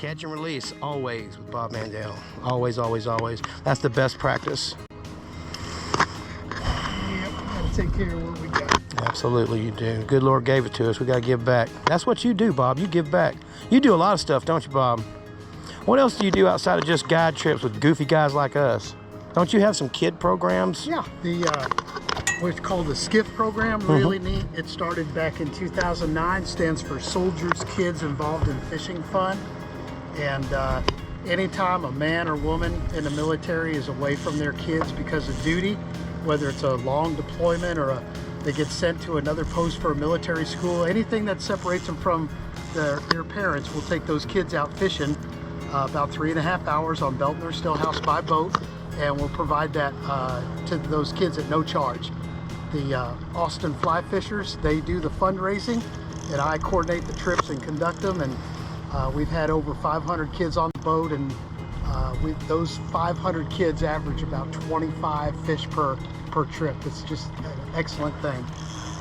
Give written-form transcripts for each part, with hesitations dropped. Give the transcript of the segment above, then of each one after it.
Catch and release, always, with Bob Maindelle. Always, always, always. That's the best practice. Yep, gotta take care of what we got. Absolutely, you do. Good Lord gave it to us. We got to give back. That's what you do, Bob. You give back. You do a lot of stuff, don't you, Bob? What else do you do outside of just guide trips with goofy guys like us? Don't you have some kid programs? Yeah, what's called the skiff program, really neat. It started back in 2009, stands for Soldiers Kids Involved in Fishing Fun. And anytime a man or woman in the military is away from their kids because of duty, whether it's a long deployment or they get sent to another post for a military school, anything that separates them from their parents, will take those kids out fishing about 3.5 hours on Belton or Stillhouse by boat, and we'll provide that to those kids at no charge. The Austin Fly Fishers, they do the fundraising, and I coordinate the trips and conduct them, and we've had over 500 kids on the boat, and those 500 kids average about 25 fish per trip. It's just an excellent thing.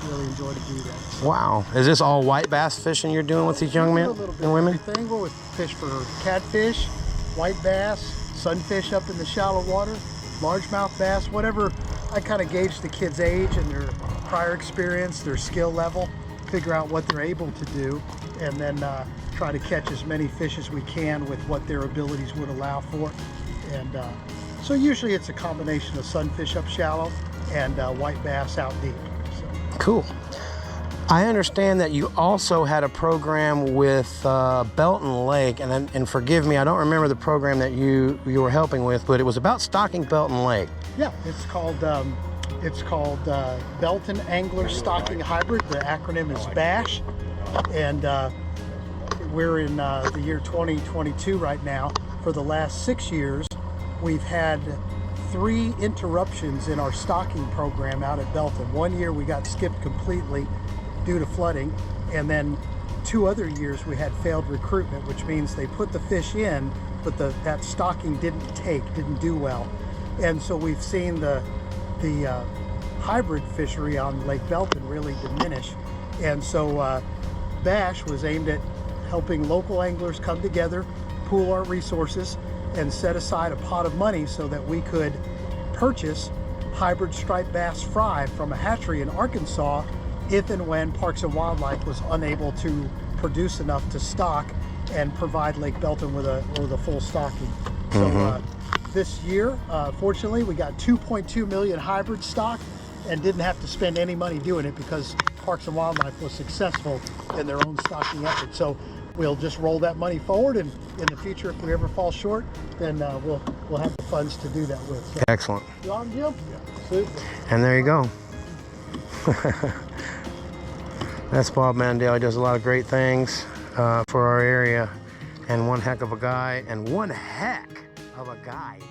Really enjoy to do that. So. Wow. Is this all white bass fishing you're doing with these young men and women? Everything. We'll fish for catfish, white bass, sunfish up in the shallow water, largemouth bass, whatever. I kind of gauge the kids' age and their prior experience, their skill level, figure out what they're able to do, and then try to catch as many fish as we can with what their abilities would allow for. And so usually it's a combination of sunfish up shallow and white bass out deep. So. Cool. I understand that you also had a program with Belton Lake, and forgive me, I don't remember the program that you were helping with, but it was about stocking Belton Lake. Yeah, it's called Belton Angler Stocking Hybrid. The acronym is BASH, and we're in the year 2022 right now. For the last 6 years, we've had 3 interruptions in our stocking program out at Belton. 1 year we got skipped completely due to flooding, and then 2 other years we had failed recruitment, which means they put the fish in, but that stocking didn't do well. And so we've seen the hybrid fishery on Lake Belton really diminish. And so BASH was aimed at helping local anglers come together, pool our resources, and set aside a pot of money so that we could purchase hybrid striped bass fry from a hatchery in Arkansas if and when Parks and Wildlife was unable to produce enough to stock and provide Lake Belton with a full stocking. So this year, fortunately, we got 2.2 million hybrid stock and didn't have to spend any money doing it because Parks and Wildlife was successful in their own stocking effort. So we'll just roll that money forward, and in the future, if we ever fall short, then we'll have the funds to do that with. So, excellent. you on, Jim? Yeah. Super. And there you go. That's Bob Maindelle. He does a lot of great things for our area, and one heck of a guy, and one heck of a guide.